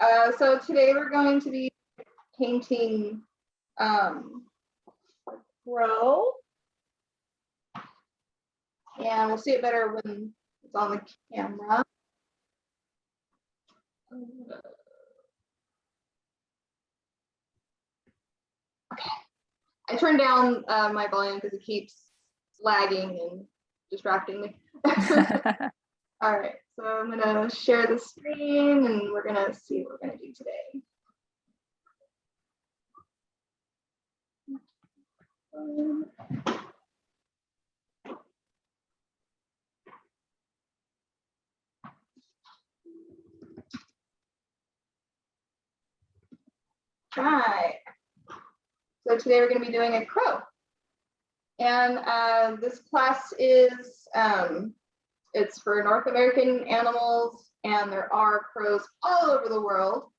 So today we're going to be painting crow, and we'll see it better when it's on the camera. Okay, I turned down my volume because it keeps lagging and distracting me. All right, so I'm gonna share the screen and we're gonna see what we're gonna do today. Right. So today we're going to be doing a crow. And this class is, it's for North American animals, and there are crows all over the world.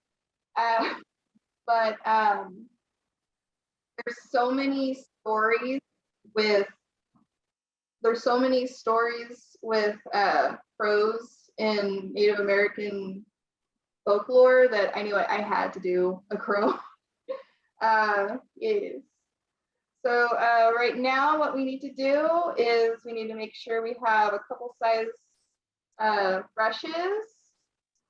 But there's so many stories with crows in Native American folklore that I knew I had to do a crow. Yes. So right now what we need to do is we need to make sure we have a couple size brushes,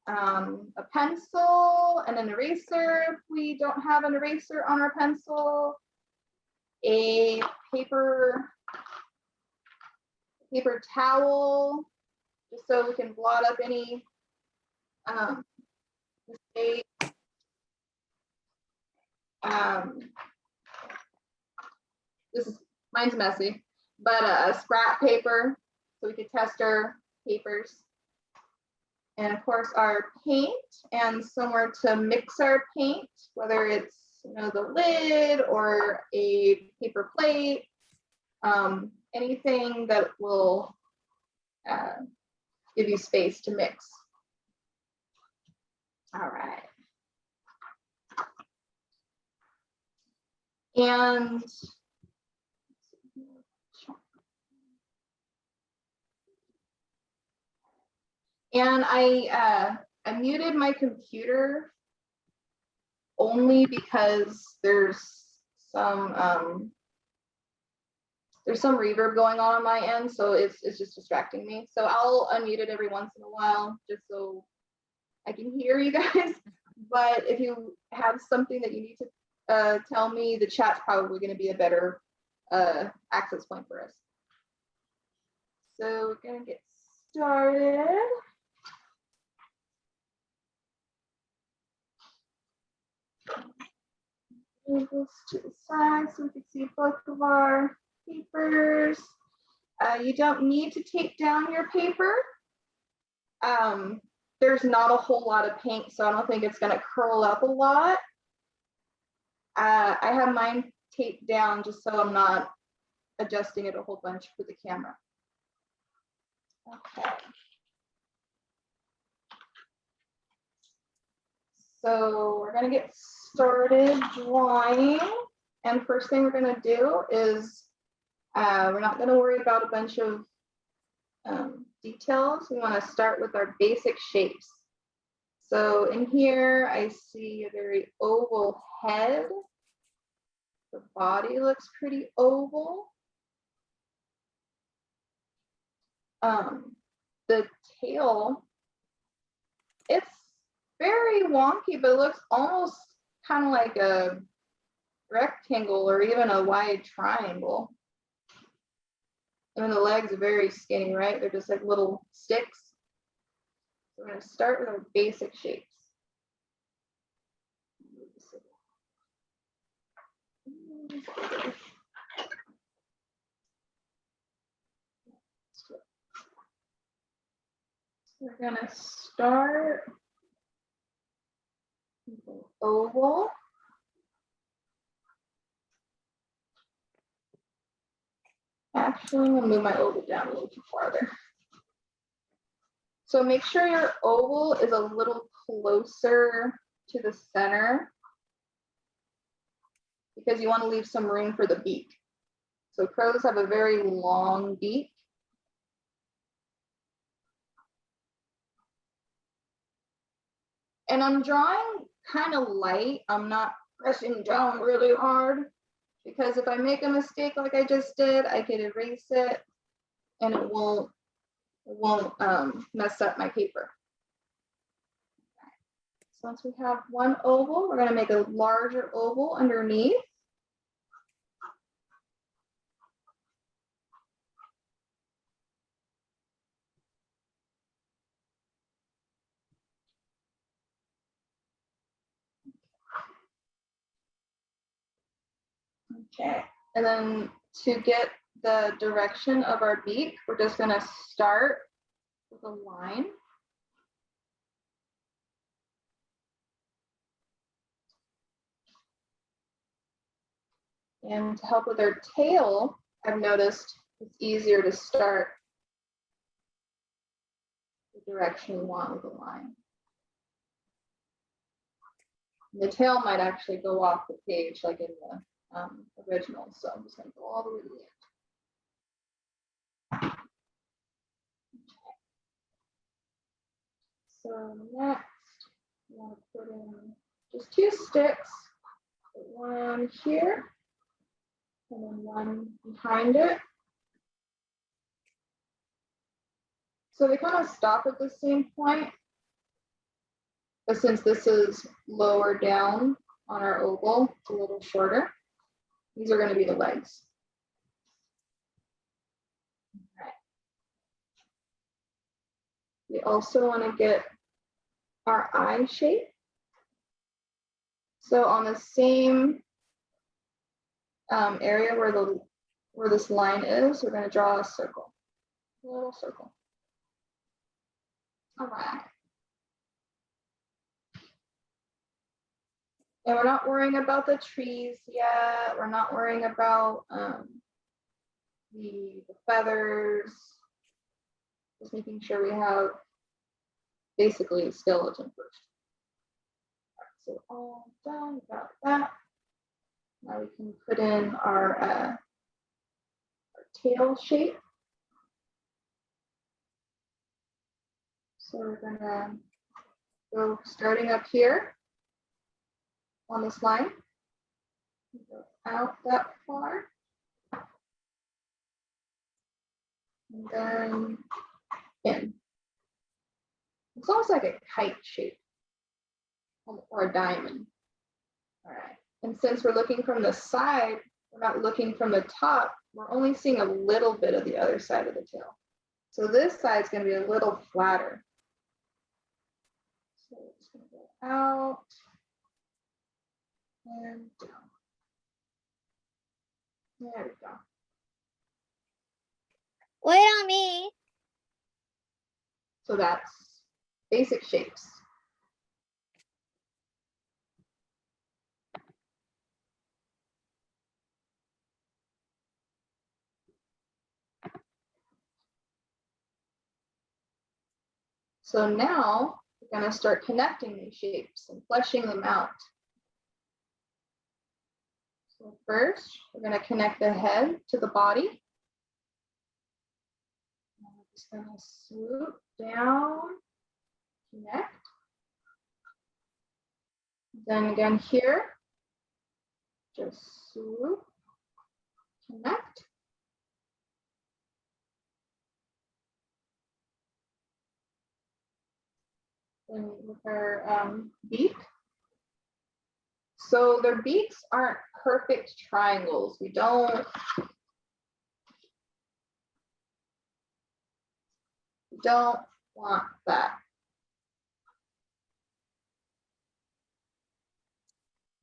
a pencil, and an eraser if we don't have an eraser on our pencil, a paper towel, just so we can blot up any mistakes. Mine's messy, but a scrap paper so we could test our papers. And of course our paint and somewhere to mix our paint, whether it's the lid or a paper plate, anything that will give you space to mix. All right. And I muted my computer only because there's some reverb going on my end, so it's just distracting me. So I'll unmute it every once in a while just so I can hear you guys. But if you have something that you need to tell me, the chat's probably going to be a better access point for us. So we're going to get started. Move this to the side so we can see both of our papers. You don't need to tape down your paper. There's not a whole lot of paint, so I don't think it's going to curl up a lot. I have mine taped down just so I'm not adjusting it a whole bunch for the camera. Okay. So we're going to get started drawing. And first thing we're going to do is we're not going to worry about a bunch of details. We want to start with our basic shapes. So in here, I see a very oval head. The body looks pretty oval. The tail, it's very wonky, but it looks almost kind of like a rectangle or even a wide triangle. And the legs are very skinny, right? They're just like little sticks. So we're going to start with our basic shapes. So we're going to start with an oval. Actually, I'm going to move my oval down a little too farther. So make sure your oval is a little closer to the center because you want to leave some room for the beak. So crows have a very long beak. And I'm drawing kind of light. I'm not pressing down really hard, because if I make a mistake like I just did, I could erase it and it won't mess up my paper. So once we have one oval, we're going to make a larger oval underneath. Okay, and then to get the direction of our beak, we're just going to start with a line. And to help with our tail, I've noticed it's easier to start the direction we want with a line. The tail might actually go off the page like in the original, so I'm just going to go all the way to the end. So next, we want to put in just 2 sticks, one here, and then one behind it. So they kind of stop at the same point, but since this is lower down on our oval, it's a little shorter. These are going to be the legs. Right. We also want to get our eye shape. So on the same area where this line is, we're going to draw a circle, a little circle. All right. And we're not worrying about the trees yet. We're not worrying about the feathers. Just making sure we have basically a skeleton first. All right, so all done, got that. Now we can put in our tail shape. So we're gonna go starting up here on this line, go out that far, and then in. It's almost like a kite shape or a diamond. All right, and since we're looking from the side, we're not looking from the top, we're only seeing a little bit of the other side of the tail. So this side is going to be a little flatter. So it's going to go out and down. There we go. Wait on me. So that's basic shapes. So now we're going to start connecting these shapes and fleshing them out. So first, we're going to connect the head to the body. And we're just going to swoop down, connect. Then again here, just swoop, connect. Then with our beak. So their beaks aren't perfect triangles. We don't want that.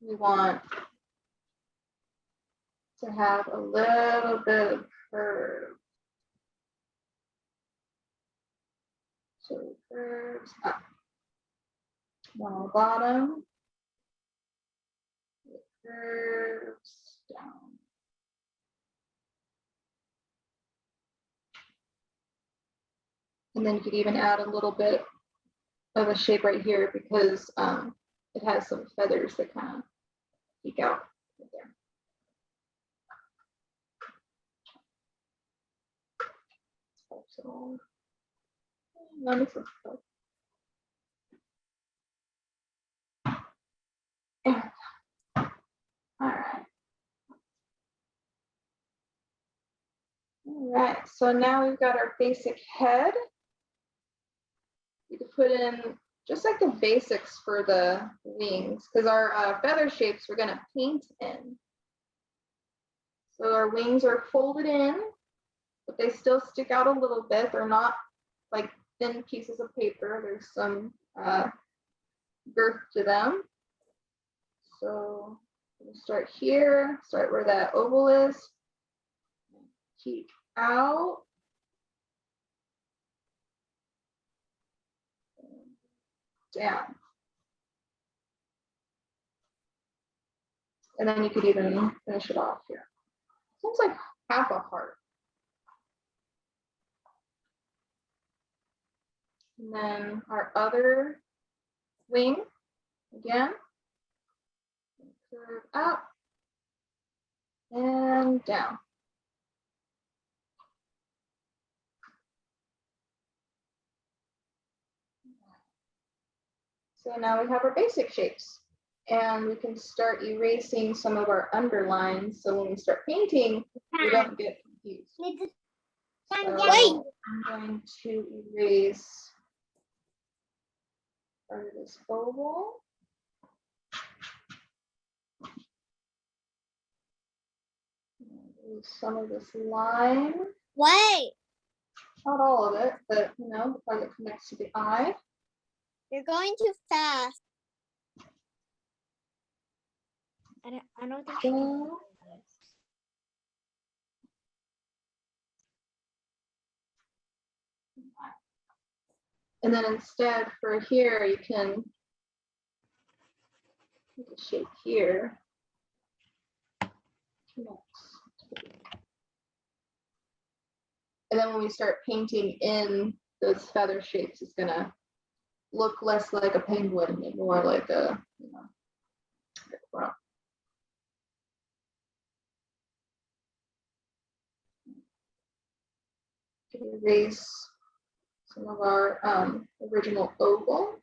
We want to have a little bit of curve. So curves up. One on the bottom. Curves down. And then you could even add a little bit of a shape right here because it has some feathers that kind of peek out right there. So, All right, so now we've got our basic head. You can put in just like the basics for the wings, because our feather shapes we're gonna paint in. So our wings are folded in, but they still stick out a little bit. They're not like thin pieces of paper. There's some girth to them. So we'll start here, start where that oval is, peek out. Down. And then you could even finish it off here. Seems like half a heart. And then our other wing, again, curve up and down. So now we have our basic shapes, and we can start erasing some of our underlines. So when we start painting, we don't get confused. So I'm going to erase part of this oval. Some of this line. Wait. Not all of it, but you know, the part that connects to the eye. You're going too fast. I don't think So, and then instead for here, you can make a shape here. And then when we start painting in those feather shapes, it's gonna look less like a penguin and more like a, you know, like erase some of our original oval.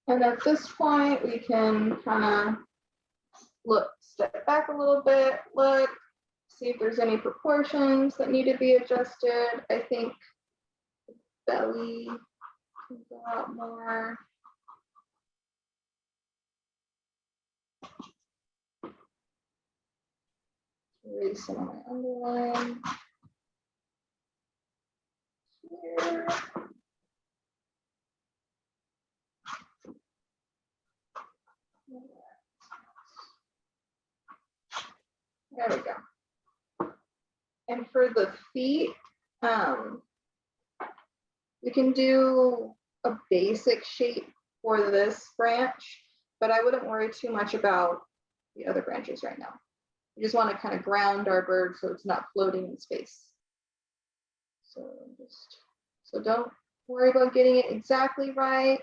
And at this point, we can kind of step back a little bit, look, see if there's any proportions that need to be adjusted. I think the belly can go out more. Erase some of my underline here. There we go. And for the feet, we can do a basic shape for this branch, but I wouldn't worry too much about the other branches right now. We just want to kind of ground our bird so it's not floating in space. So don't worry about getting it exactly right.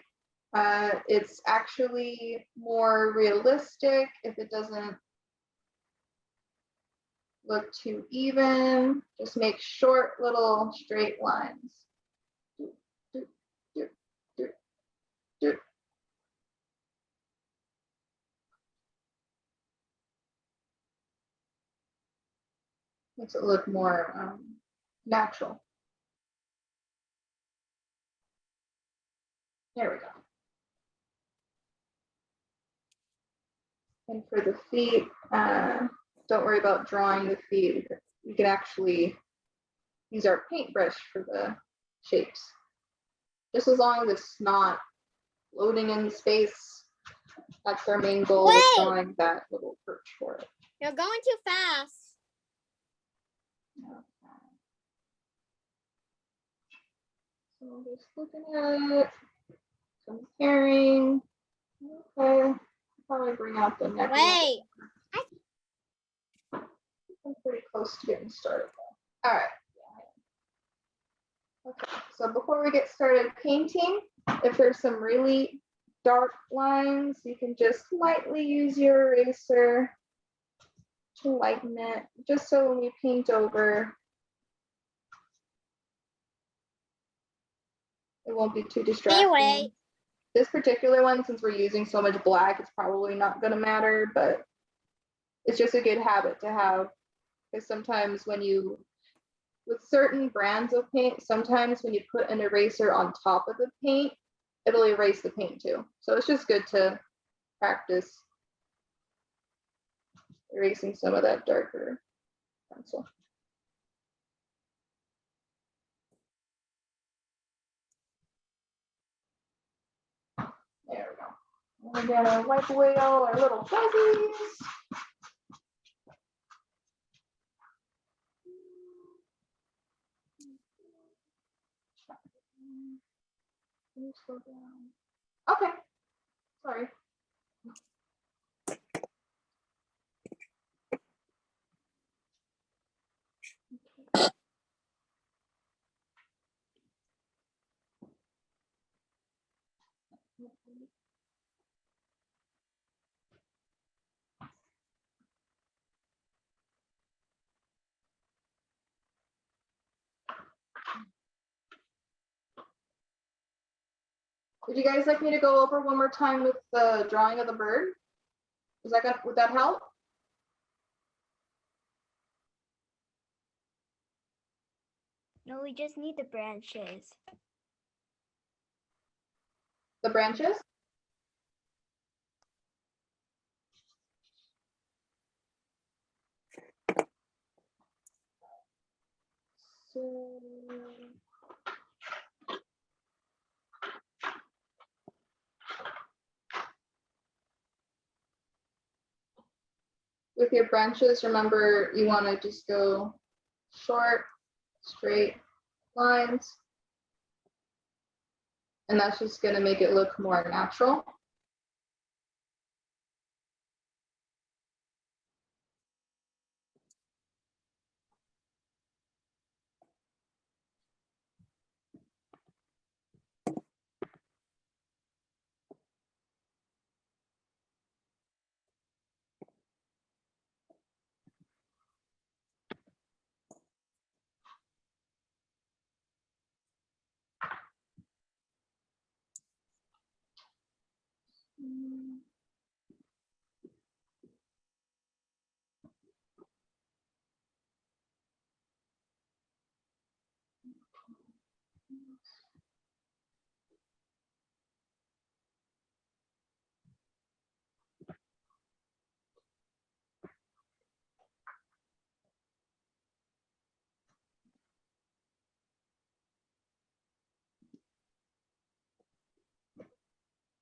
It's actually more realistic if it doesn't look too even. Just make short little straight lines. Makes it look more natural. There we go. And for the feet, don't worry about drawing the feet. We can actually use our paintbrush for the shapes. Just as long as it's not floating in space, that's our main goal, is drawing that little perch for it. You're going too fast. Okay. So just looking at it, comparing. Okay, probably bring out the neck. Wait. I'm pretty close to getting started though. All right. Okay, So before we get started painting, if there's some really dark lines, you can just lightly use your eraser to lighten it, just so when you paint over, it won't be too distracting. Anyway. This particular one, since we're using so much black, it's probably not going to matter, but it's just a good habit to have, because sometimes when you, with certain brands of paint, sometimes when you put an eraser on top of the paint, it'll erase the paint too. So it's just good to practice erasing some of that darker pencil. There we go. We're gonna wipe away all our little fuzzies. Can you slow down? Okay, sorry. Would you guys like me to go over one more time with the drawing of the bird? Is that would that help? No, we just need the branches. The branches? So with your branches, remember you want to just go short, straight lines. And that's just going to make it look more natural.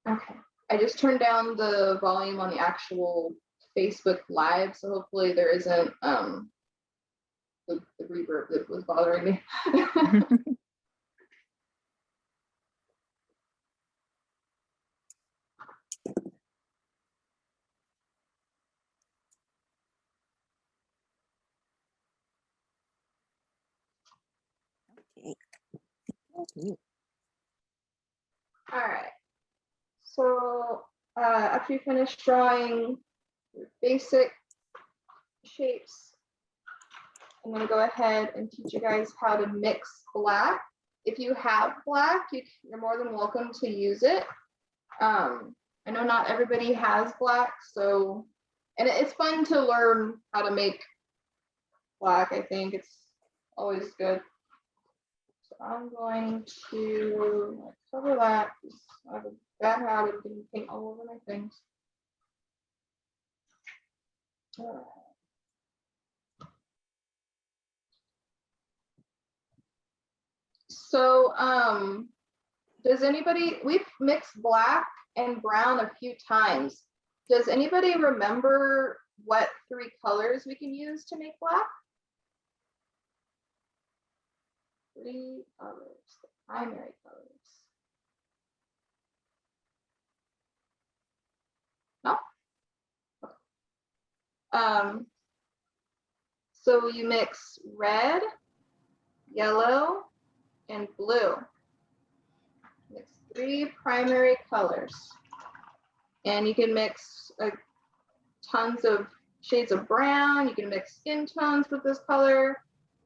Okay, I just turned down the volume on the actual Facebook Live, so hopefully there isn't the reverb that was bothering me. Okay. All right, so after you finish drawing your basic shapes, I'm going to go ahead and teach you guys how to mix black. If you have black, you're more than welcome to use it. I know not everybody has black, so, and it's fun to learn how to make black. I think it's always good. So I'm going to cover that. I have a bad habit of getting paint all over my things. So does anybody, we've mixed black and brown a few times. Does anybody remember what 3 colors we can use to make black? 3 colors, the primary colors. No? Okay. So you mix red, yellow, and blue. 3 primary colors. And you can mix tons of shades of brown. You can mix skin tones with this color.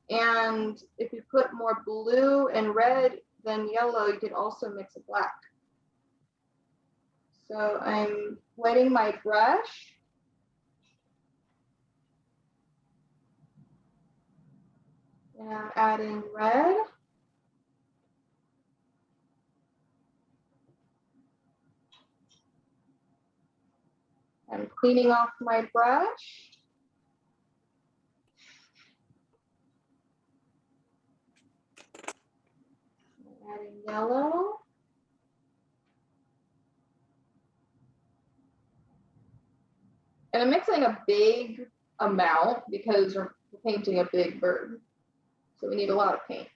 And if you put more blue and red than yellow, you can also mix a black. So I'm wetting my brush. And I'm adding red. I'm cleaning off my brush. I'm adding yellow. And I'm mixing a big amount because we're painting a big bird. So we need a lot of paint.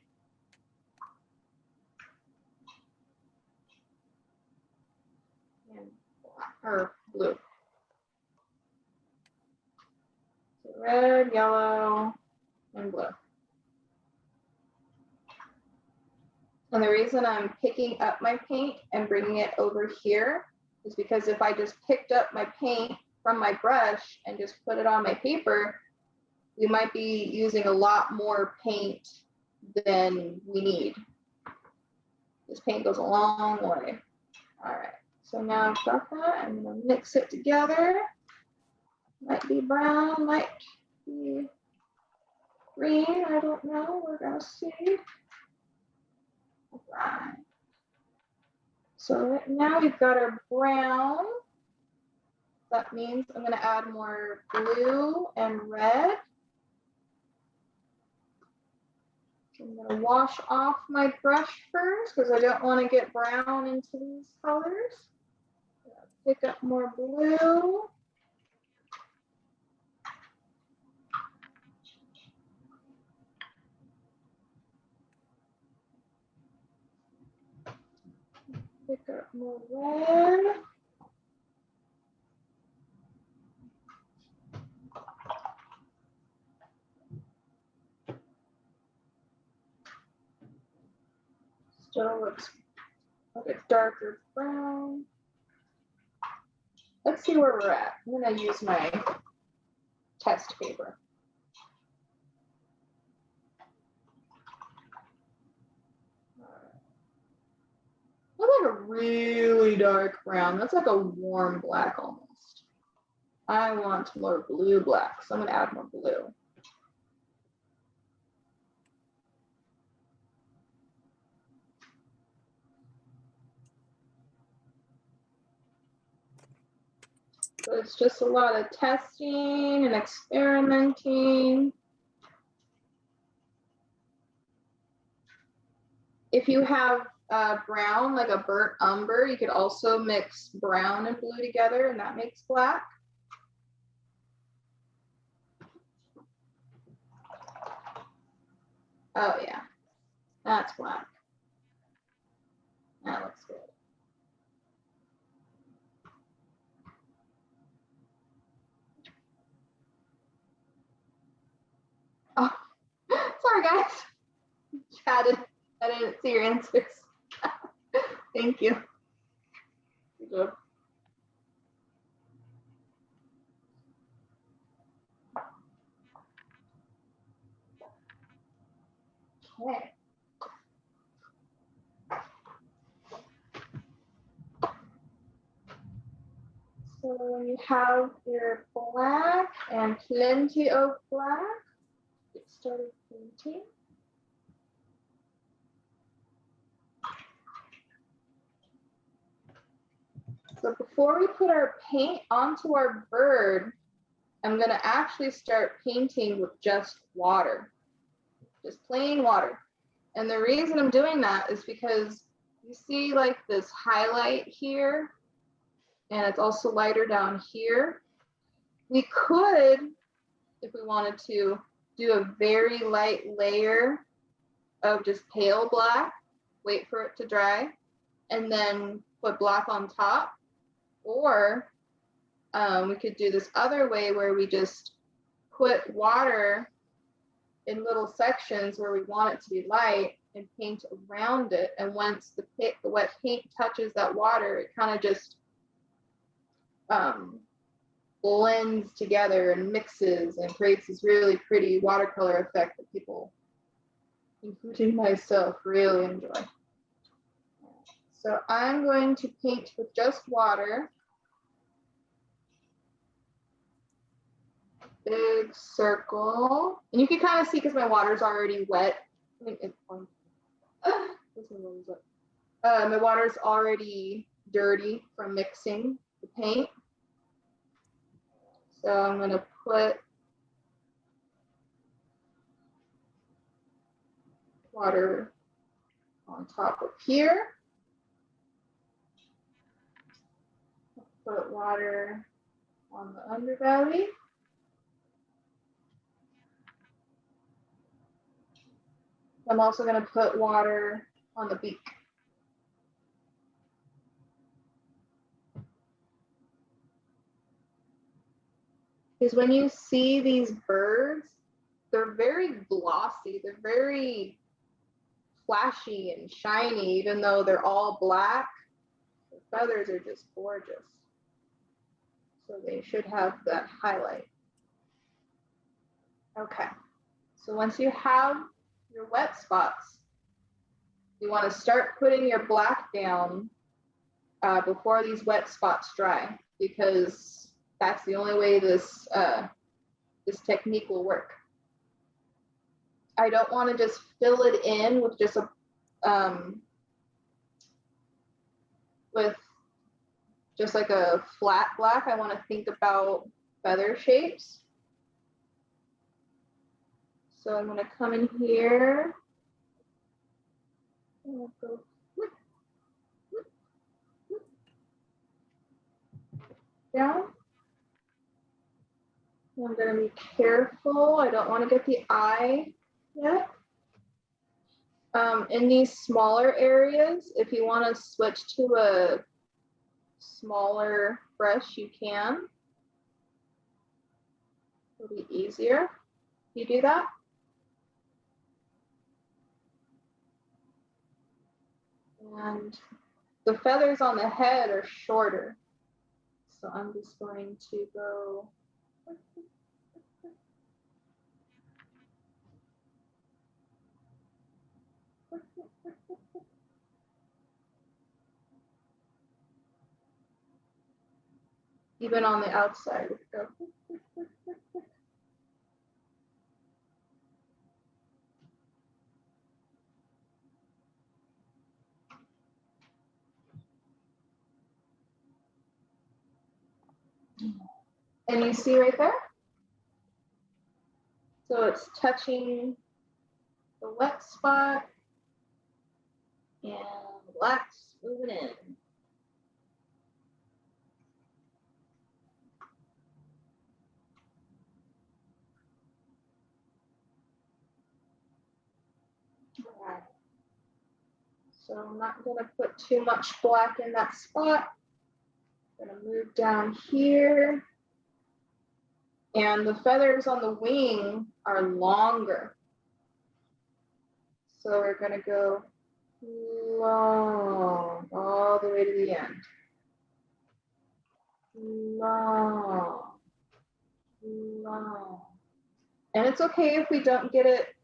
And black, or blue. So red, yellow, and blue. And the reason I'm picking up my paint and bringing it over here is because if I just picked up my paint from my brush and just put it on my paper, we might be using a lot more paint than we need. This paint goes a long way. All right, so now I've got that. I'm gonna mix it together. Might be brown, might be green, I don't know, we're gonna see. All right. So now we've got our brown. That means I'm gonna add more blue and red. I'm gonna wash off my brush first because I don't want to get brown into these colors. Pick up more blue. Pick up more red. Still looks like a darker brown. Let's see where we're at. I'm gonna use my test paper. That's like a really dark brown. That's like a warm black almost. I want more blue black, so I'm gonna add more blue. So it's just a lot of testing and experimenting. If you have brown, like a burnt umber, you could also mix brown and blue together and that makes black. Oh yeah, that's black. That looks good. Oh, sorry guys. Chatted. I didn't see your answers. Thank you. Good. Okay. So you have your black and plenty of black. Get started painting. So before we put our paint onto our bird, I'm gonna actually start painting with just water, just plain water. And the reason I'm doing that is because you see like this highlight here, and it's also lighter down here. We could, if we wanted to, do a very light layer of just pale black, wait for it to dry, and then put black on top. Or we could do this other way where we just put water in little sections where we want it to be light and paint around it. And once the wet paint touches that water, it kind of just blends together and mixes and creates this really pretty watercolor effect that people, including myself, really enjoy. So I'm going to paint with just water. Big circle. And you can kind of see because my water's already wet. I mean, my water's already dirty from mixing the paint. So I'm going to put water on top of here. Put water on the underbelly. I'm also going to put water on the beak. Because when you see these birds, they're very glossy. They're very flashy and shiny, even though they're all black. The feathers are just gorgeous. So they should have that highlight. Okay. So once you have your wet spots, you want to start putting your black down before these wet spots dry, because that's the only way this this technique will work. I don't want to just fill it in with just a with just like a flat black. I want to think about feather shapes. So I'm going to come in here. And go down. I'm going to be careful. I don't want to get the eye yet. In these smaller areas, if you want to switch to a smaller brush, you can. It'll be easier. You do that. And the feathers on the head are shorter. So I'm just going to go even on the outside. Go. And you see right there? So it's touching the wet spot and the black's moving in. All right. So I'm not going to put too much black in that spot. I'm going to move down here. And the feathers on the wing are longer. So we're going to go long all the way to the end. Long, long. And it's okay if we don't get it.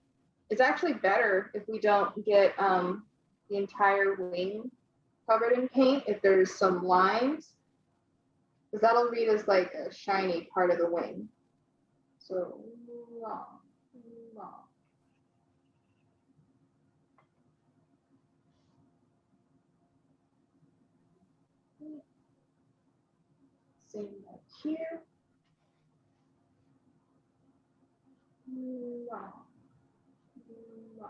It's actually better if we don't get the entire wing covered in paint, if there's some lines, because that'll read as like a shiny part of the wing. So long, long. Same like here. Long, long.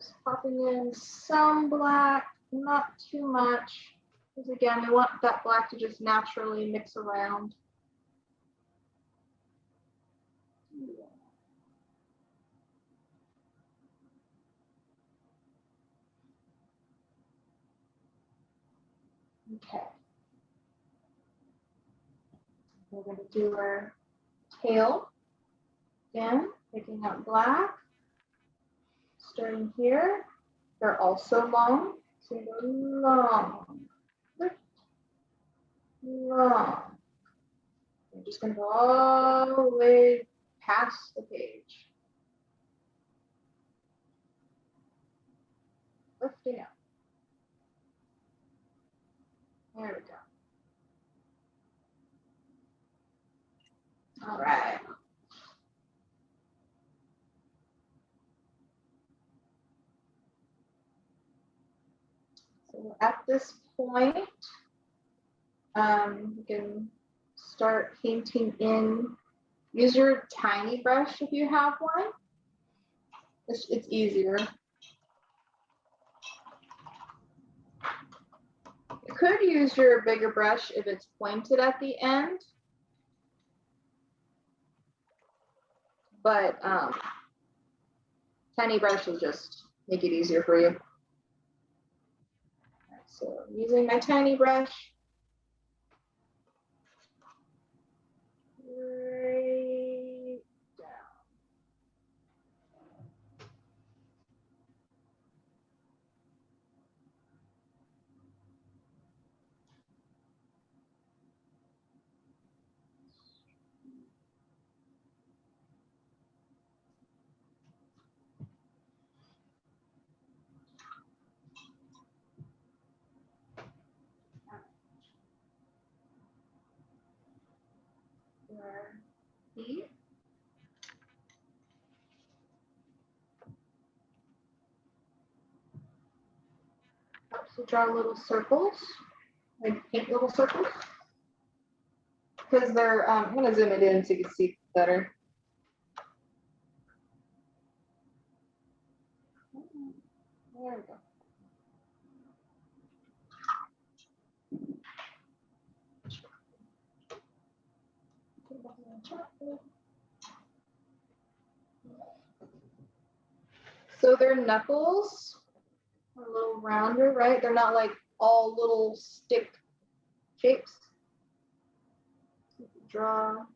Just popping in some black, not too much, because again, I want that black to just naturally mix around. Okay. We're going to do our tail again, picking up black, starting here. They're also long, so you go long, lift, long. I'm just going to go all the way past the page. Lifting up. There we go. All right. So at this point, you can start painting in. Use your tiny brush if you have one. It's easier. You could use your bigger brush if it's pointed at the end, but tiny brush will just make it easier for you. Right, so I'm using my tiny brush. Right down. Feet. Helps to draw little circles, like paint little circles. Because they're, I'm going to zoom it in so you can see better. There we go. So their knuckles are a little rounder, right? They're not like all little stick shapes. You can draw a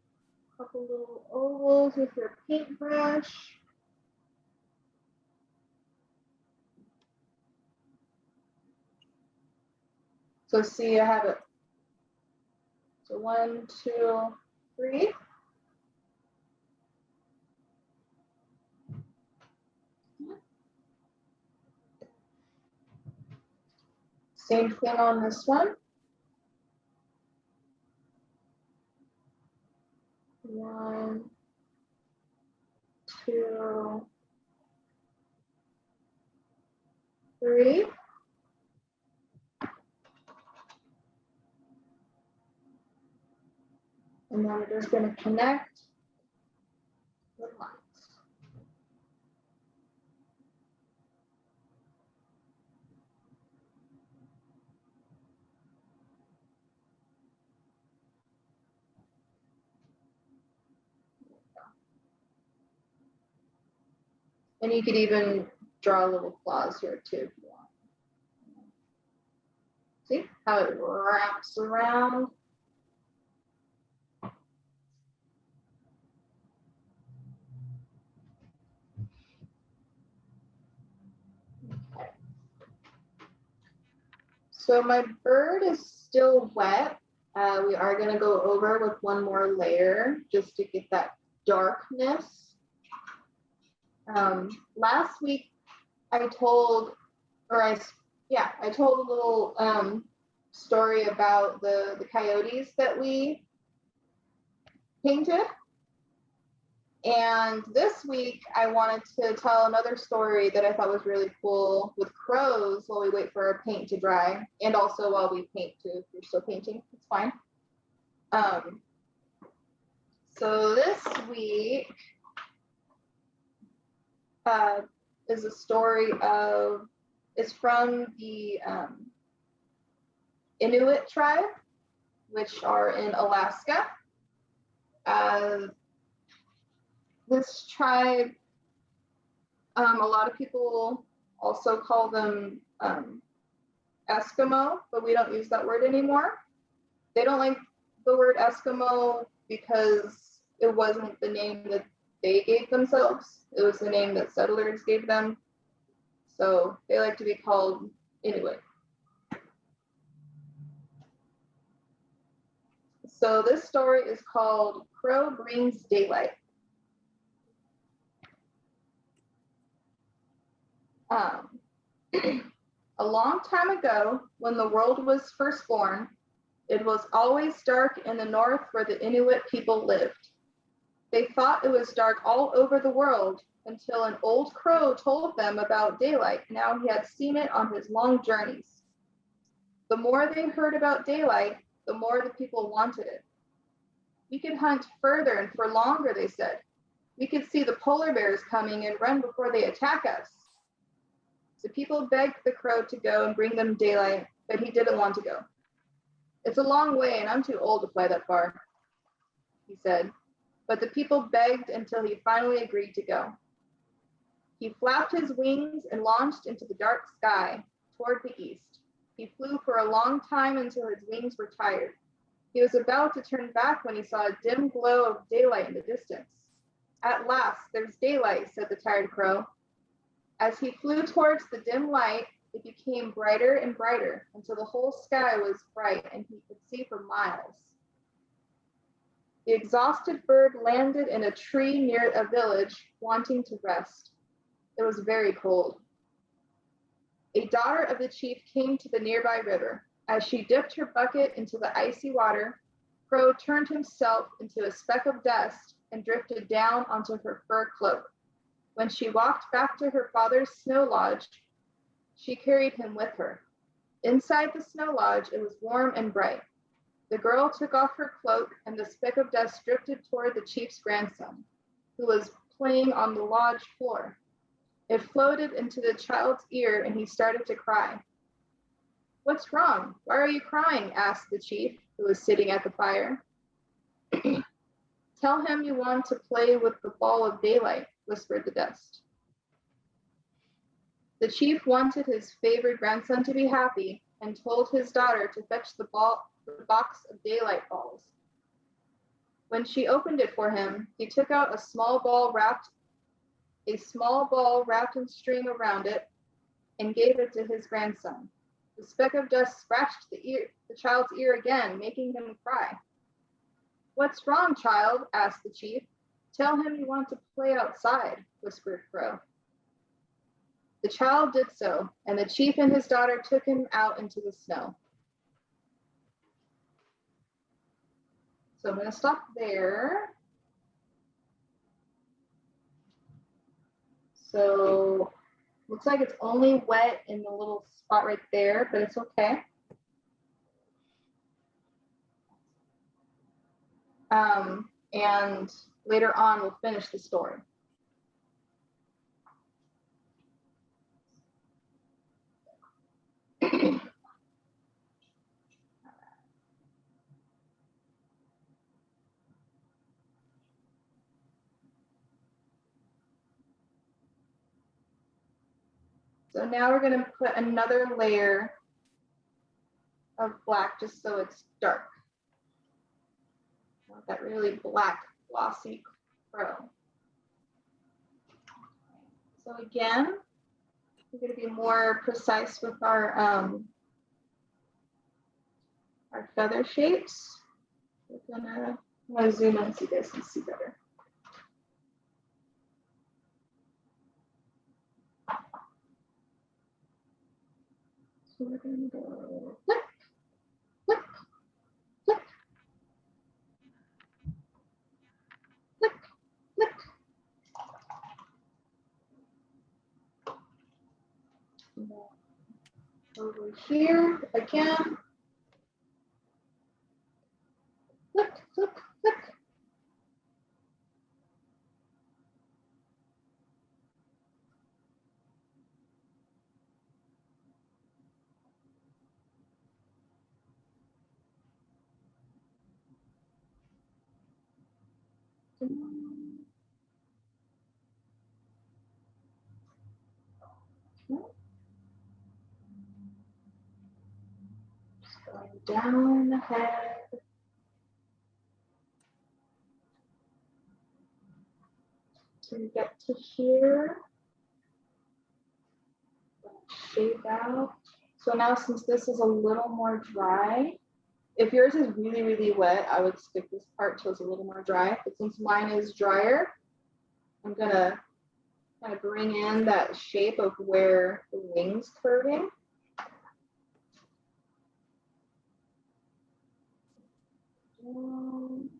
couple little ovals with your paintbrush. So see, I have it. So 1, 2, 3. Same thing on this one. 1, 2, 3. And then we're just going to connect the lines. And you could even draw little claws here too if you want. See how it wraps around? Okay. So my bird is still wet. We are going to go over with one more layer just to get that darkness. Last week I told, I told a little story about the coyotes that we painted. And this week I wanted to tell another story that I thought was really cool with crows while we wait for our paint to dry, and also while we paint too. If you're still painting, it's fine. So this week, is a story of, it's from the Inuit tribe, which are in Alaska. This tribe, a lot of people also call them Eskimo, but we don't use that word anymore. They don't like the word Eskimo because it wasn't the name that they gave themselves. It was the name that settlers gave them. So they like to be called Inuit. So this story is called Crow Brings Daylight. A long time ago, when the world was first born, it was always dark in the north where the Inuit people lived. They thought it was dark all over the world until an old crow told them about daylight. Now he had seen it on his long journeys. The more they heard about daylight, the more the people wanted it. We could hunt further and for longer, they said. We could see the polar bears coming and run before they attack us. The people begged the crow to go and bring them daylight, but he didn't want to go. It's a long way and I'm too old to fly that far, he said. But the people begged until he finally agreed to go. He flapped his wings and launched into the dark sky toward the east. He flew for a long time until his wings were tired. He was about to turn back when he saw a dim glow of daylight in the distance. At last, there's daylight, said the tired crow. As he flew towards the dim light, it became brighter and brighter until the whole sky was bright and he could see for miles. The exhausted bird landed in a tree near a village, wanting to rest. It was very cold. A daughter of the chief came to the nearby river. As she dipped her bucket into the icy water, Crow turned himself into a speck of dust and drifted down onto her fur cloak. When she walked back to her father's snow lodge, she carried him with her. Inside the snow lodge, it was warm and bright. The girl took off her cloak, and the speck of dust drifted toward the chief's grandson, who was playing on the lodge floor. It floated into the child's ear, and he started to cry. What's wrong? Why are you crying? Asked the chief, who was sitting at the fire. Tell him you want to play with the ball of daylight, whispered the dust. The chief wanted his favorite grandson to be happy and told his daughter to fetch the box of daylight balls. When she opened it for him, he took out a small ball wrapped in string around it and gave it to his grandson. The speck of dust scratched the child's ear again, making him cry. What's wrong, child? Asked the chief. Tell him you want to play outside, whispered Crow. The child did so, and the chief and his daughter took him out into the snow. So I'm going to stop there. So looks like it's only wet in the little spot right there, but it's okay. And later on, we'll finish the story. So now we're going to put another layer of black just so it's dark. I want that really black, glossy crow. So again, we're going to be more precise with our feather shapes. I'm going to zoom in so you guys can see better. So we're going to go click, click, click, click, click. Over here again. Click, click, click. Just going down the head. Till you get to here. Shape out. So now since this is a little more dry, if yours is really, really wet, I would skip this part till it's a little more dry. But since mine is drier, I'm gonna kind of bring in that shape of where the wing's curving. And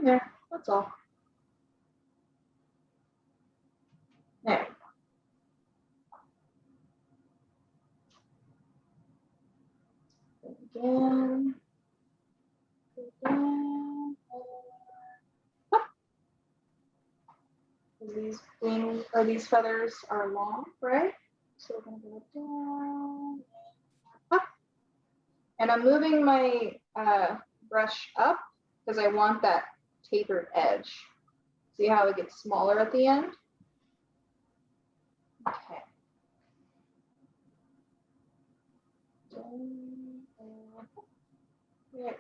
there, that's all. There. Again. Again. These wings or these feathers are long, right? So we're gonna go down, up. And I'm moving my brush up because I want that tapered edge. See how it gets smaller at the end? Okay. There we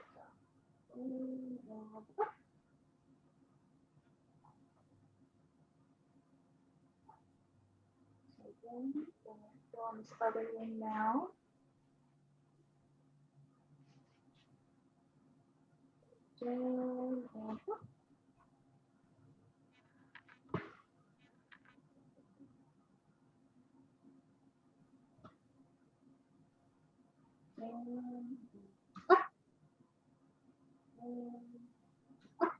go. Go on this other wing now. Down and up. Down, up. And up.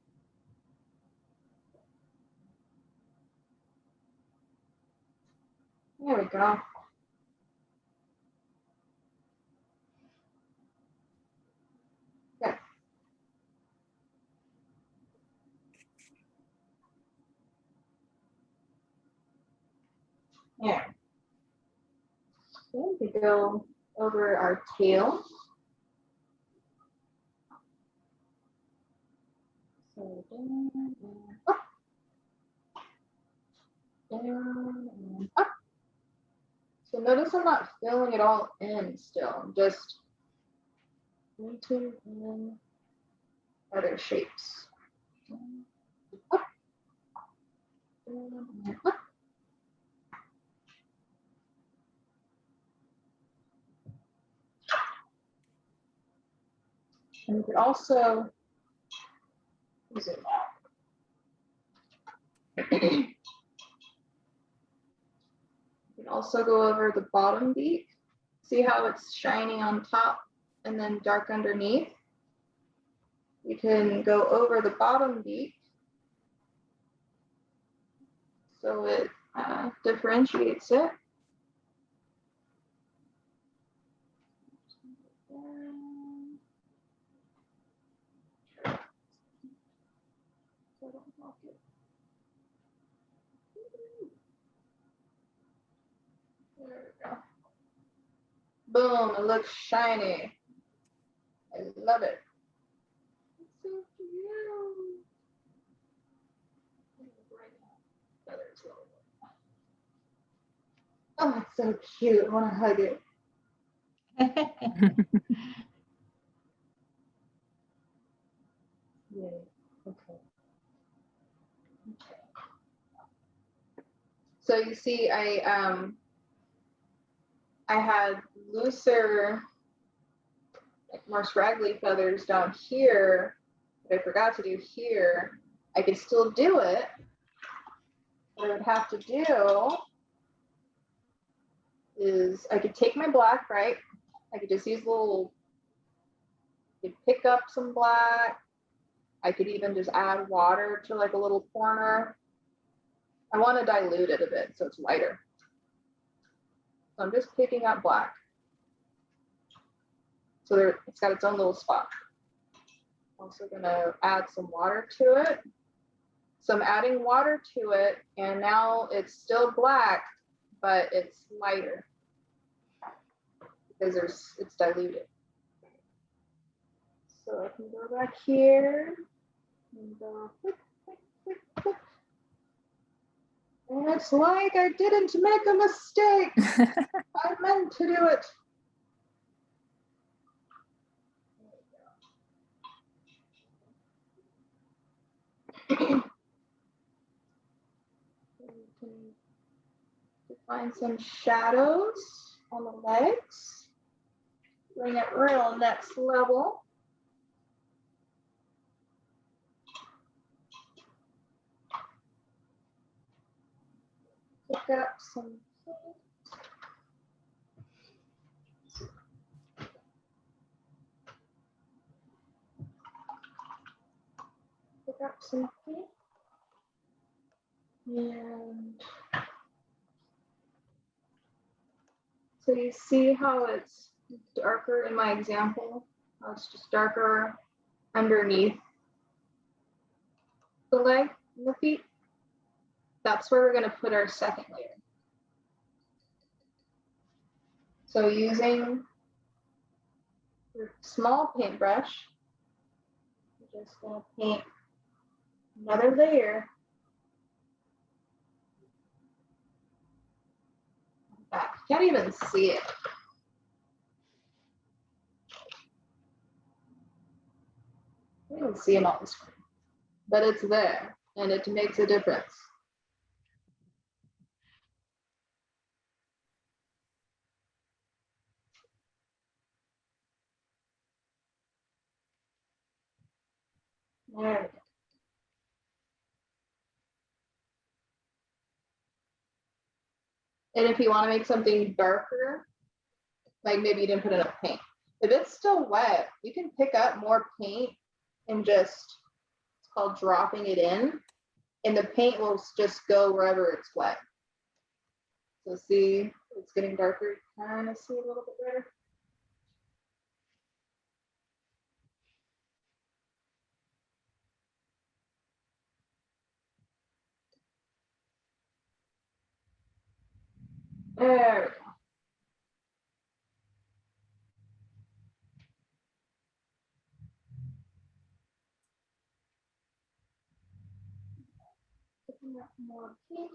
There we go. Okay. There. Okay, we go over our tail. So down and up. Down and up. So notice I'm not filling it all in still. I'm just painting in other shapes. Down, up. Down and up. And you could also use it. You can also go over the bottom beak. See how it's shiny on top and then dark underneath? You can go over the bottom beak so it differentiates it. There we go. Boom, it looks shiny. I love it. It's so cute. Oh, it's so cute. I want to hug it. Yay. Okay. So you see, I had looser, like more scraggly feathers down here that I forgot to do here. I could still do it. What I would have to do is I could take my black, right? I could just use a little, I could pick up some black. I could even just add water to like a little corner. I want to dilute it a bit so it's lighter. So I'm just picking up black. So there, it's got its own little spot. Also gonna add some water to it. So I'm adding water to it, and now it's still black, but it's lighter because it's diluted. So I can go back here, And go quick, quick, quick, quick. And it's like I didn't make a mistake. I meant to do it. Define some shadows on the legs. Bring it real next level. Pick up some paint. Pick up some paint. And so you see how it's darker in my example? How it's just darker underneath the leg and the feet. That's where we're going to put our second layer. So using your small paintbrush, you're just going to paint another layer. Back. You can't even see it. You can see it on the screen, but it's there and it makes a difference. There we go. And if you want to make something darker, like maybe you didn't put enough paint, if it's still wet, you can pick up more paint and just, it's called dropping it in, and the paint will just go wherever it's wet. So see, it's getting darker, you kind of see a little bit better. There we go. Picking up more paint,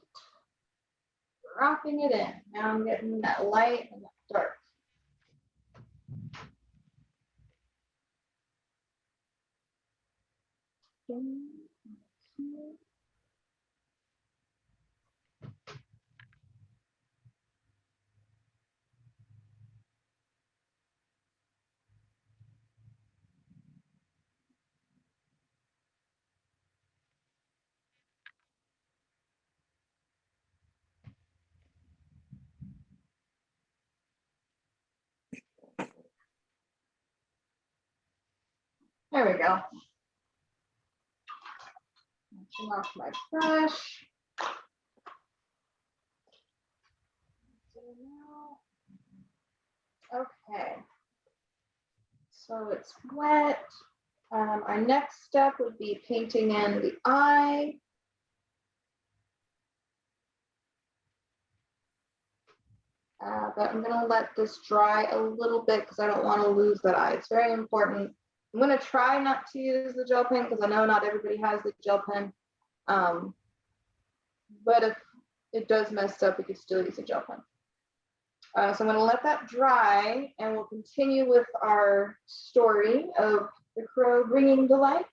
dropping it in. Now I'm getting that light and that dark. There we go. Turn off my brush. Okay. So it's wet. Our next step would be painting in the eye. But I'm going to let this dry a little bit because I don't want to lose that eye. It's very important. I'm going to try not to use the gel pen because I know not everybody has the gel pen. But if it does mess up, we could still use a gel pen. So I'm going to let that dry and we'll continue with our story of the crow bringing delight.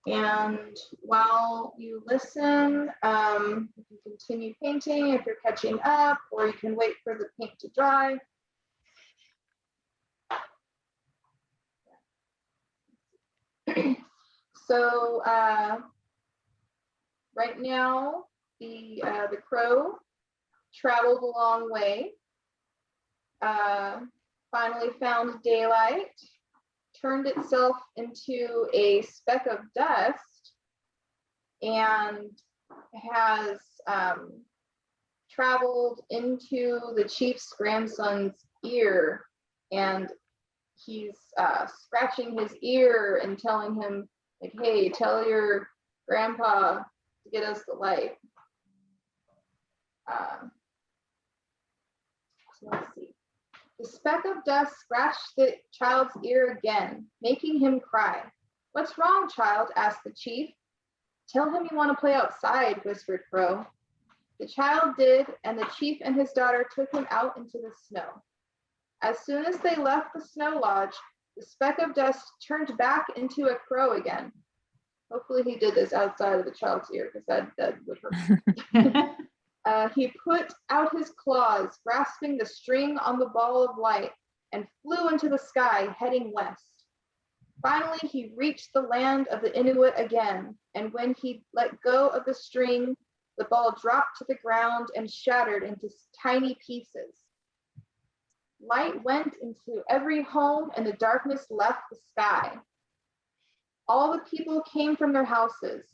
And while you listen, you can continue painting if you're catching up, or you can wait for the paint to dry. So right now, the crow traveled a long way, finally found daylight, turned itself into a speck of dust, and has traveled into the chief's grandson's ear, and he's scratching his ear and telling him, like, hey, tell your grandpa to get us the light. So let's see. The speck of dust scratched the child's ear again, making him cry. What's wrong, child? Asked the chief. Tell him you want to play outside, whispered Crow. The child did, and the chief and his daughter took him out into the snow. As soon as they left the snow lodge, the speck of dust turned back into a crow again. Hopefully he did this outside of the child's ear, because that would hurt. He put out his claws, grasping the string on the ball of light, and flew into the sky, heading west. Finally, he reached the land of the Inuit again, and when he let go of the string, the ball dropped to the ground and shattered into tiny pieces. Light went into every home, and the darkness left the sky. All the people came from their houses.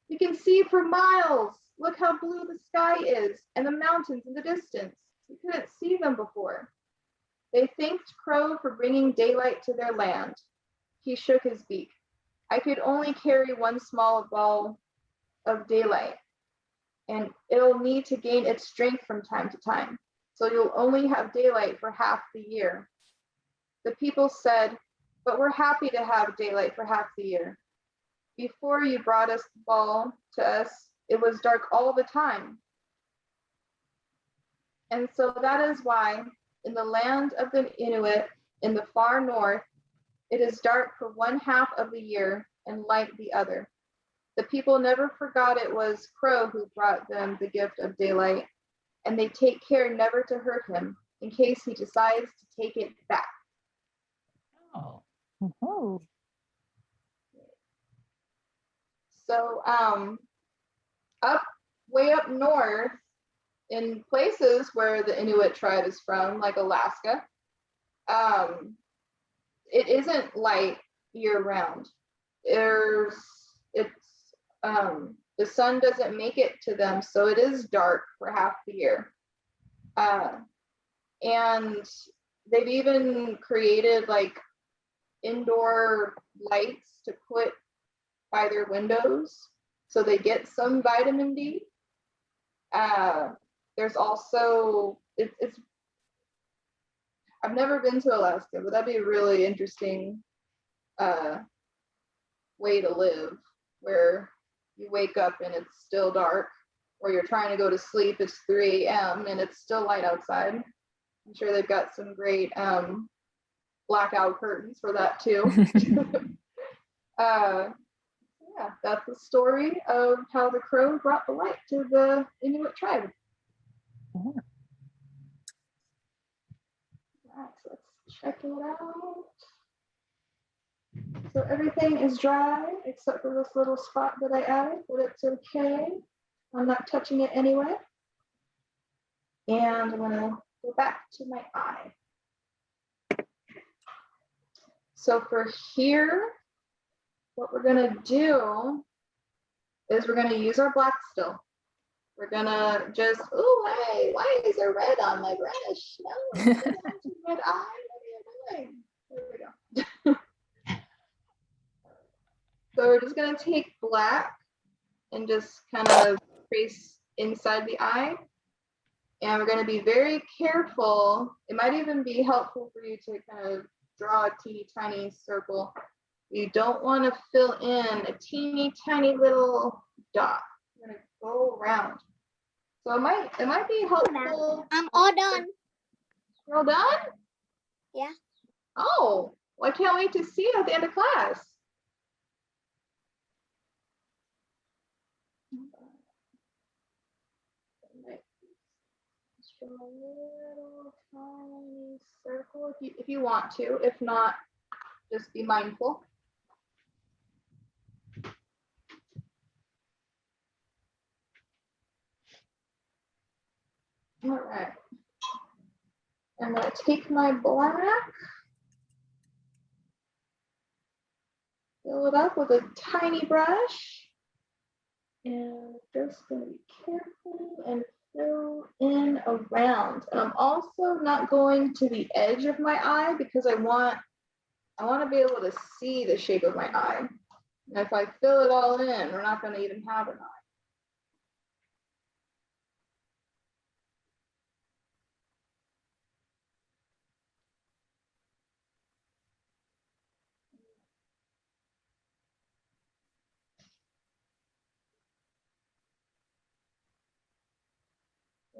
We can see for miles. Look how blue the sky is, and the mountains in the distance. We couldn't see them before. They thanked Crow for bringing daylight to their land. He shook his beak. I could only carry one small ball of daylight, and it'll need to gain its strength from time to time. So you'll only have daylight for half the year. The people said, but we're happy to have daylight for half the year. Before you brought us the ball to us, it was dark all the time. And so that is why in the land of the Inuit in the far north, it is dark for one half of the year and light the other. The people never forgot it was Crow who brought them the gift of daylight, and they take care never to hurt him in case he decides to take it back. Oh. Oh. So way up north, in places where the Inuit tribe is from, like Alaska, it isn't light year round. The sun doesn't make it to them, so it is dark for half the year. And they've even created like indoor lights to put by their windows so they get some vitamin D. There's also, I've never been to Alaska, but that'd be a really interesting way to live, where you wake up and it's still dark, or you're trying to go to sleep, it's 3 a.m. and it's still light outside. I'm sure they've got some great blackout curtains for that too. Yeah, that's the story of how the Crow brought the light to the Inuit tribe. Yeah. Right, so let's check it out. So everything is dry except for this little spot that I added, but it's okay. I'm not touching it anyway. And I'm gonna go back to my eye. So for here, what we're gonna do is we're gonna use our black still. We're gonna just, oh, hey, why is there red on my brush? No, I don't have to red eye. What are you doing? There we go. So we're just gonna take black and just kind of trace inside the eye. And we're gonna be very careful. It might even be helpful for you to kind of draw a teeny tiny circle. You don't want to fill in a teeny tiny little dot. We're gonna go around. So it might be helpful. I'm all done. You're all done? Yeah. Oh, well, I can't wait to see you at the end of class. Just draw a little tiny circle if you want to. If not, just be mindful. All right. I'm going to take my black, fill it up with a tiny brush, and just going to be careful and fill in around. And I'm also not going to the edge of my eye because I want to be able to see the shape of my eye. And if I fill it all in, we're not going to even have an eye.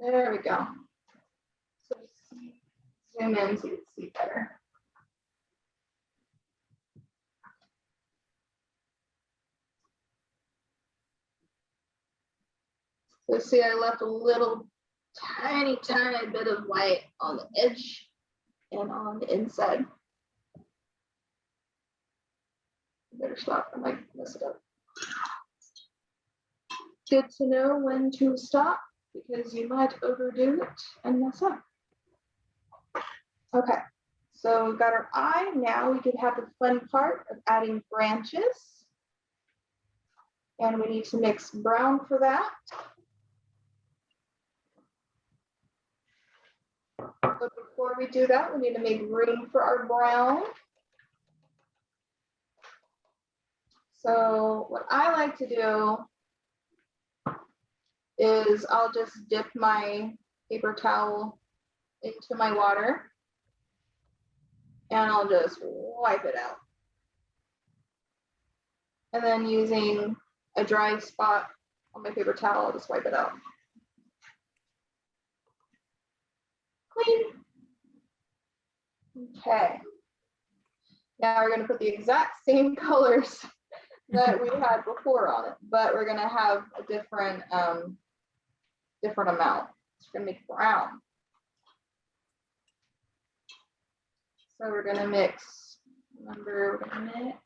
There we go. So zoom in so you can see better. So see, I left a little tiny bit of white on the edge and on the inside. Better stop, I might mess it up. Good to know when to stop because you might overdo it and mess up. Okay, so we've got our eye. Now we could have the fun part of adding branches. And we need to mix brown for that. But before we do that, we need to make room for our brown. So what I like to do is I'll just dip my paper towel into my water and I'll just wipe it out. And then using a dry spot on my paper towel, I'll just wipe it out. Clean. Okay. Now we're going to put the exact same colors that we had before on it, but we're going to have a different amount. So we're going to make brown. So we're going to mix, remember, we're going to mix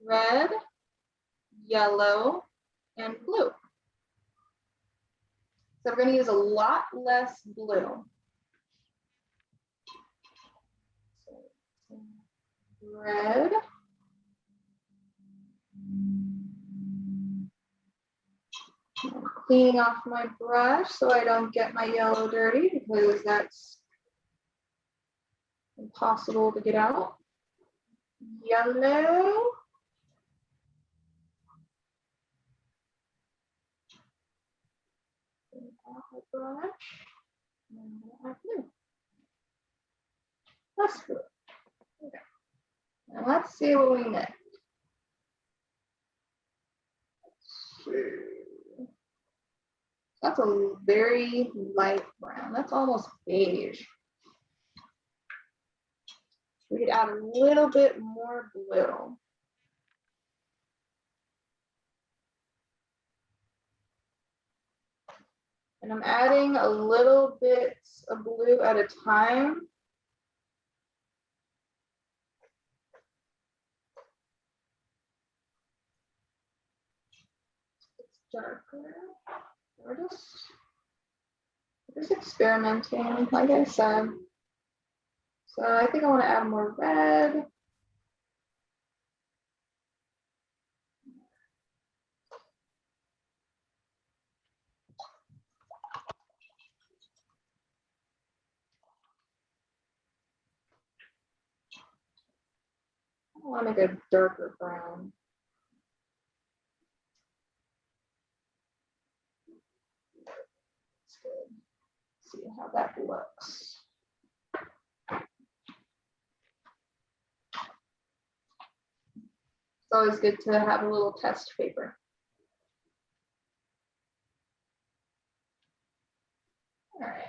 red, yellow, and blue. So we're going to use a lot less blue. So, red. I'm cleaning off my brush so I don't get my yellow dirty because that's impossible to get out. Yellow. Off my brush. And I'm gonna add blue. That's good. Okay. Now let's see what we mix. That's a very light brown. That's almost beige. We could add a little bit more blue. And I'm adding a little bit of blue at a time. It's darker. We're just experimenting, like I said. So I think I want to add more red. I want to make a darker brown. That's good. See how that looks. It's always good to have a little test paper. All right.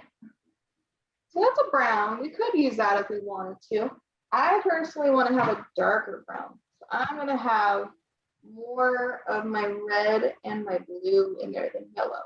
So that's a brown. We could use that if we wanted to. I personally want to have a darker brown. So I'm going to have more of my red and my blue in there than yellow.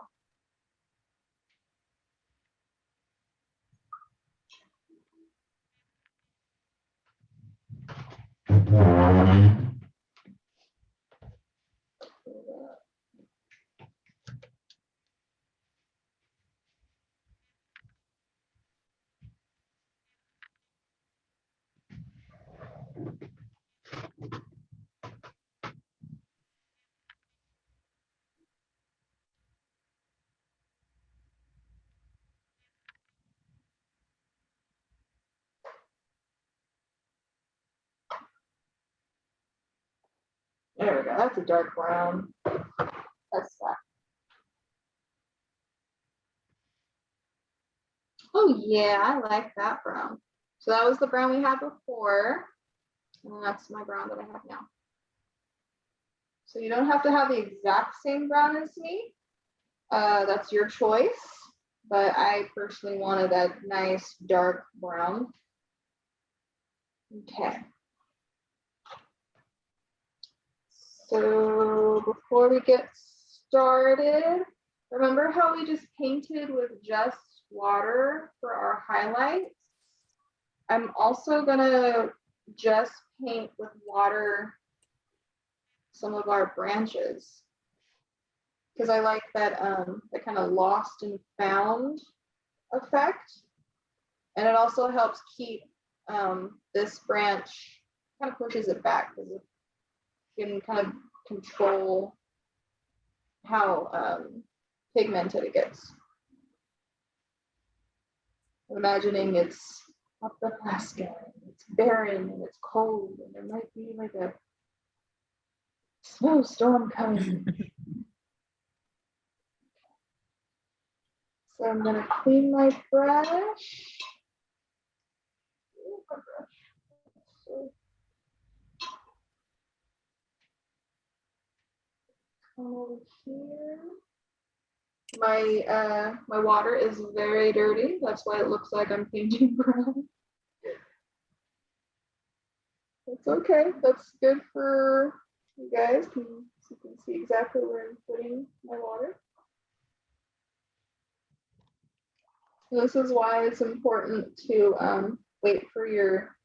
There we go. That's a dark brown. That's that. Oh yeah, I like that brown. So that was the brown we had before. And that's my brown that I have now. So you don't have to have the exact same brown as me. That's your choice. But I personally wanted that nice dark brown. Okay. So before we get started, remember how we just painted with just water for our highlights? I'm also gonna just paint with water some of our branches because I like that that kind of lost and found effect, and it also helps keep this branch, kind of pushes it back because it can kind of control how pigmented it gets. Imagining it's up Alaska, it's barren and it's cold, and there might be like a snowstorm coming. So I'm gonna clean my brush. Ooh, my brush. So come over here. My water is very dirty. That's why it looks like I'm painting brown. It's okay. That's good for you guys. So you can see exactly where I'm putting my water. And this is why it's important to wait for your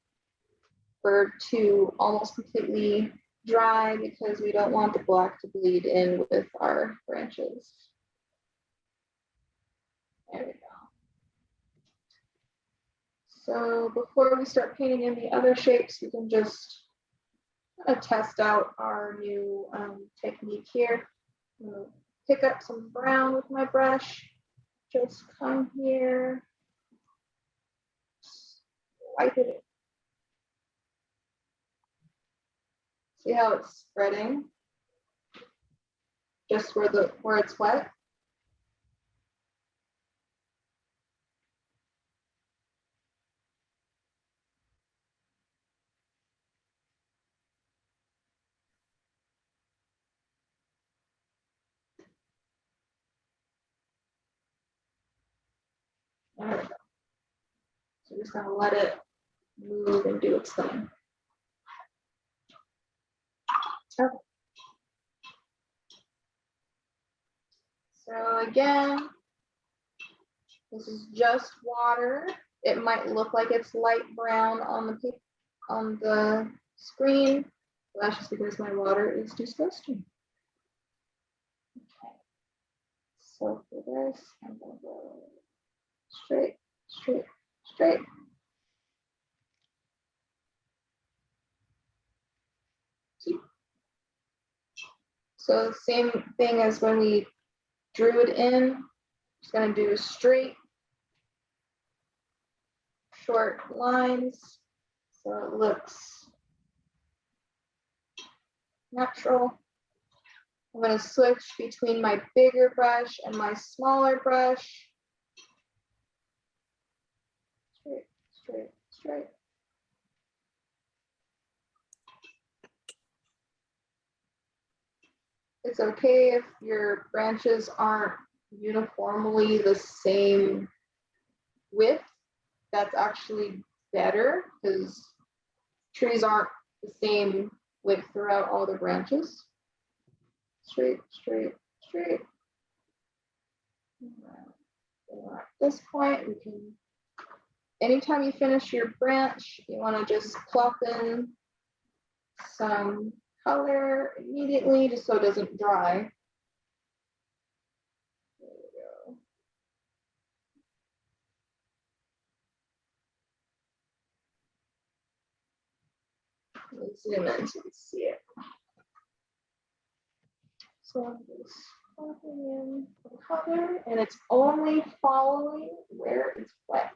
bird to almost completely dry, because we don't want the black to bleed in with our branches. There we go. So before we start painting in the other shapes, we can just kind of test out our new technique here. I'm gonna pick up some brown with my brush. Just come here, wipe it in. See how it's spreading? Just where it's wet. There we go. So just gonna let it move and do its thing. Okay. So again, this is just water. It might look like it's light brown on the screen. But that's just because my water is disgusting. Okay. So for this, I'm gonna go straight, straight, straight. See? So same thing as when we drew it in. Just gonna do straight, short lines so it looks natural. I'm going to switch between my bigger brush and my smaller brush. Straight, straight, straight. It's okay if your branches aren't uniformly the same width. That's actually better because trees aren't the same width throughout all the branches. Straight, straight, straight. At this point, we can, anytime you finish your branch, you want to just plop in some color immediately just so it doesn't dry. There we go. Let's zoom in so you can see it. So I'm just plopping in the color, and it's only following where it's wet.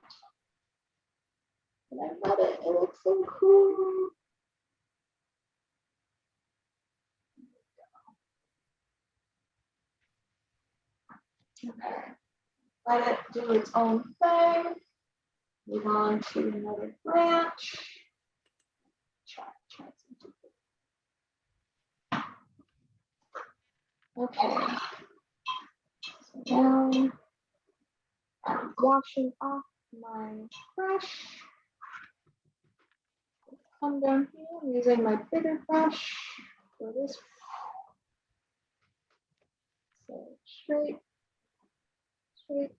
And I love it. It looks so cool. Okay. Let it do its own thing. Move on to another branch. Try something. Okay. So now I'm washing off my brush. Come down here, I'm using my bigger brush for this. So straight, straight,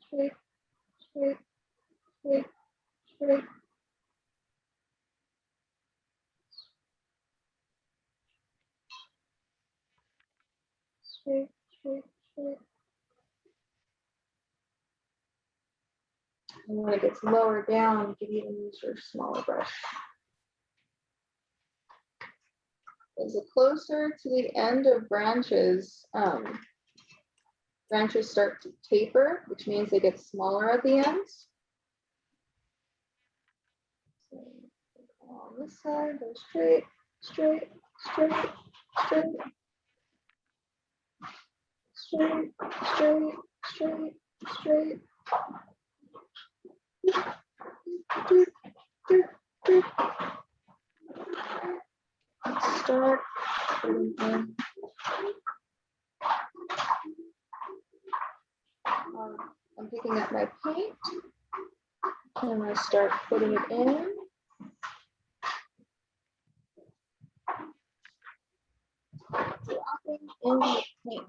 straight, straight, straight, straight. Straight, straight, straight. And when it gets lower down, you can even use your smaller brush. As the closer to the end of branches, branches start to taper, which means they get smaller at the ends. So on this side, go straight, straight, straight, straight, straight, straight, straight, straight. Start putting in. I'm picking up my paint and I start putting it in. Dropping in the paint.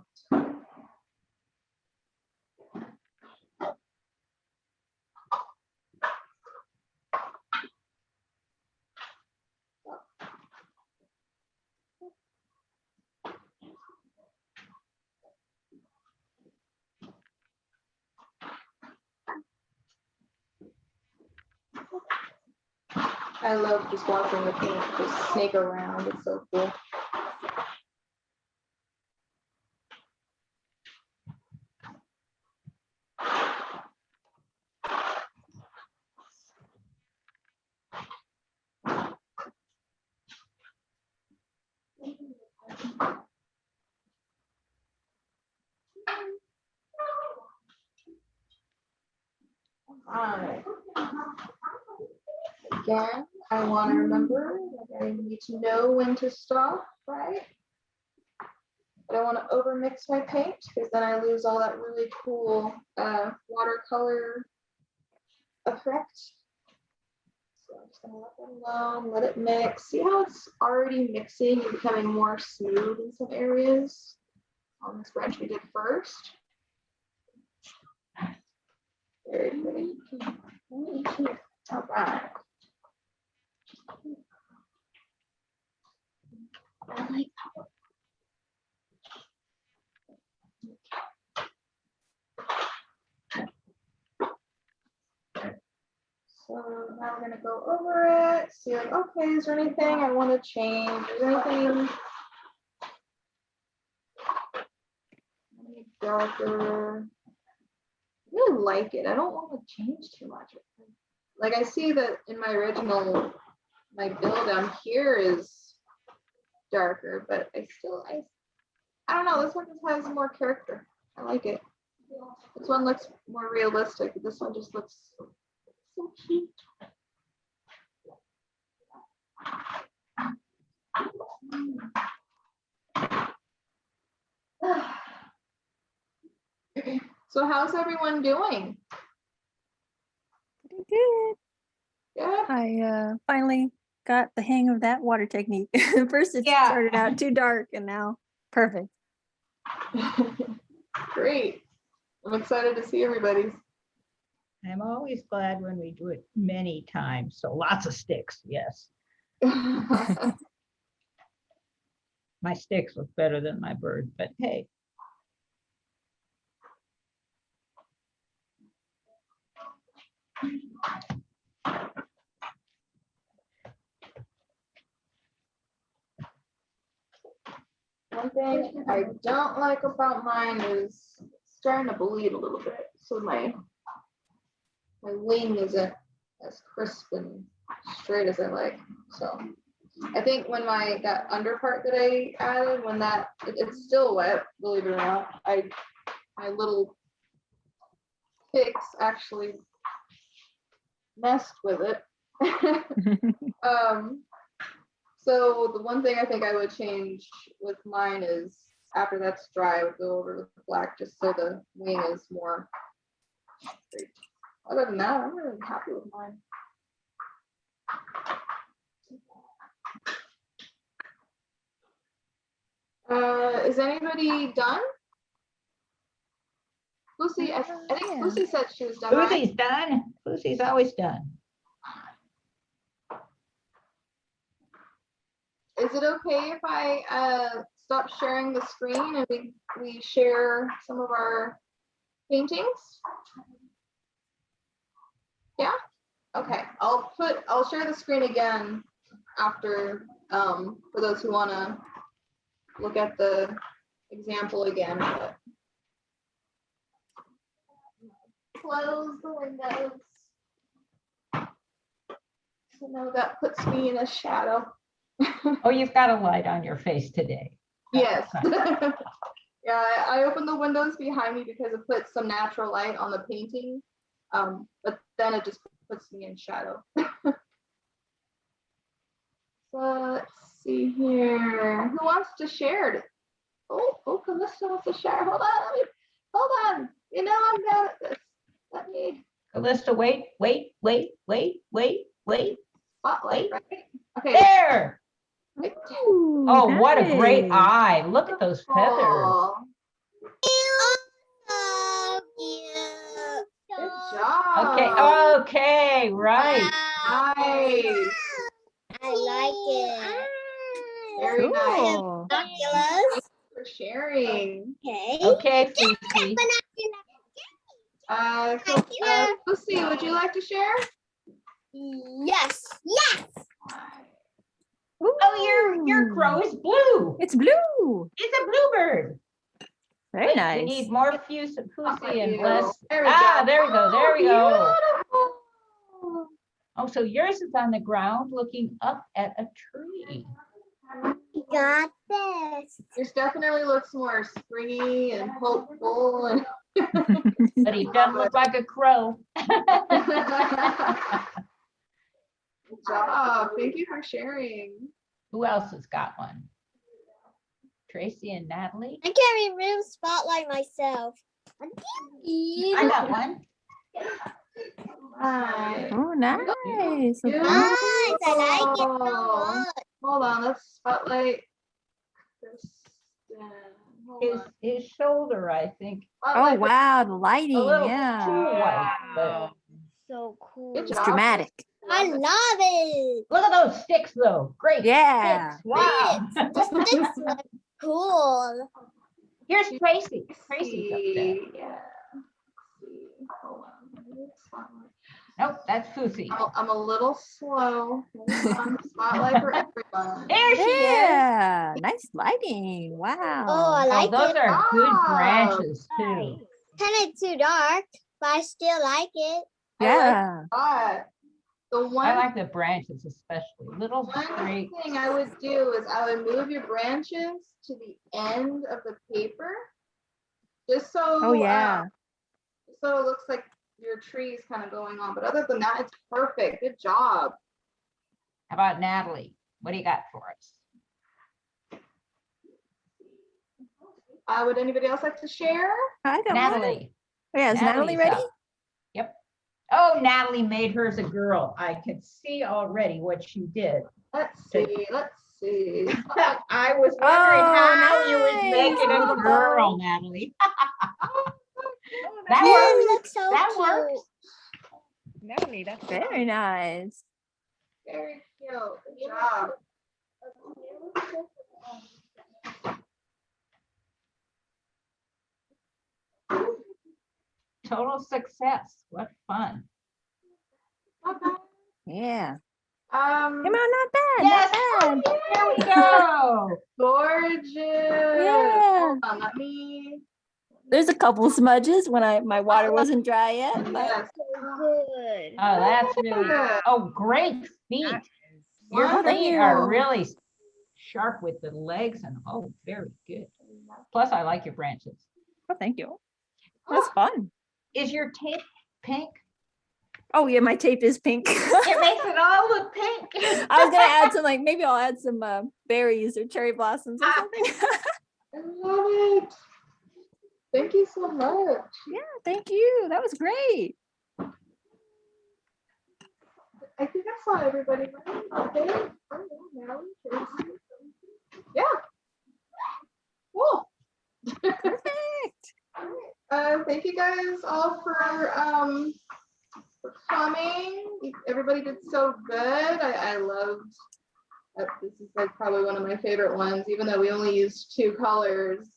I love just watching the paint just snake around. It's so cool. Alright. Again, I want to remember that I need to know when to stop, right? I don't want to overmix my paint because then I lose all that really cool watercolor effect. So I'm just going to let it alone, let it mix. See how it's already mixing and becoming more smooth in some areas on this branch we did first. Very pretty. All right. I like that. So now we're gonna go over it, see like, okay, is there anything I want to change? Is there anything darker? I really like it. I don't want to change too much. Like I see that in my original, my build down here is darker, but I don't know. This one just has more character. I like it. This one looks more realistic. But this one just looks so cute. So how's everyone doing? Pretty good. Good. I finally got the hang of that water technique. First it Yeah. started out too dark and now perfect. Great. I'm excited to see everybody's. I'm always glad when we do it many times. So lots of sticks, yes. My sticks look better than my bird, but hey. One thing I don't like about mine is it's starting to bleed a little bit. So my wing isn't as crisp and straight as I like. So I think when that under part that I added, when it's still wet, believe it or not, my little picks actually messed with it. So the one thing I think I would change with mine is after that's dry, I would go over with black just so the wing is more straight. Other than that, I'm really happy with mine. Is anybody done? Lucy, I think Yeah. Lucy said she was done. Right? Lucy's done. Lucy's always done. Is it okay if I stop sharing the screen and we share some of our paintings? Yeah? Okay, I'll share the screen again after for those who want to look at the example again. But close the windows. So now that puts me in a shadow. Oh, you've got a light on your face today. Yes. Yeah, I opened the windows behind me because it puts some natural light on the painting. But then it just puts me in shadow. So let's see here. Who wants to share it? Oh, Calista wants to share. Hold on. You know I'm bad at this. Let me Calista, wait. spotlight, right? Okay. There. Ooh, Oh, what a great nice. eye. Look at those feathers. Oh, good job. Okay, right. Nice. I like it. Very nice. Cool. Binoculars. For sharing. Okay. Okay, Cece. Lucy, would you like to share? Yes. Oh, your crow is blue. It's blue. It's a bluebird. Very Wait, nice. We need more Fusi and Bliss. There we go. There we go. Beautiful. Oh, so yours is on the ground looking up at a tree. Got this. Yours definitely looks more springy and hopeful. And But he doesn't look like a crow. good job. Thank you for sharing. Who else has got one? Tracy and Natalie. I can remove spotlight myself. I got one. Right. Oh, nice. Beautiful. Nice. I like it so much. Hold on, let's spotlight Kristen. Hold on. His shoulder, I think. Oh, Spotlight wow. The A lighting. little Yeah. too white, but So cool. Good It's job. dramatic. I love it. look at those sticks though. Great Yeah. sticks. Wow. The sticks look cool. Here's Tracy. Tracy's up there. Yeah. Let's see. Hold on. Spotlight. Nope, that's Fusi. I'm a little slow. Hold on. Spotlight for everyone. There she is. Yeah. Nice lighting. Wow. Oh, I Oh, like those it. are good Wow. branches too. Kind of too dark, but I still like it. Yeah. But the I one like the branches especially. Little One straight. thing I would do is I would move your branches to the end of the paper, just so Oh, yeah. so it looks like your tree is kind of going on. But other than that, it's perfect. Good job. How about Natalie? What do you got for us? Would anybody else like to share? I got one. Natalie. Yeah, is Natalie Natalie's ready? up. Yep. Oh, Natalie made hers a girl. I can see already what she did. Let's see. Let's see. I was wondering Oh, how you would nice. make it a girl, Natalie. That You works. look so That cute. works. Melanie, that's Very nice. Very cute. Good job. Total success. What fun. Not bad. Yeah. Um, Come on, not bad. Yes. Not bad. Here we go. gorgeous. Yeah. Hold on, let me. There's a couple smudges when my water wasn't dry yet. But Yes. Good. Oh, that's really good. Oh, great feet. Your Oh, thank feet you. are really sharp with the legs and oh, very good. Plus, I like your branches. oh, thank you. That's fun. Is your tape pink? Oh yeah, my tape is pink. It makes it all look pink. I was gonna add some maybe I'll add some berries or cherry blossoms or something. love it. Thank you so much. Yeah, thank you. That was great. I think I saw everybody. Right? Okay. Oh, yeah, Natalie, Tracy. Yeah. Cool. Perfect. Thank you guys all for coming. Everybody did so good. I loved. This is like probably one of my favorite ones, even though we only used 2 colors.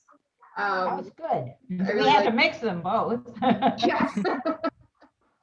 That was good. I We really had to like- mix them both. Yeah.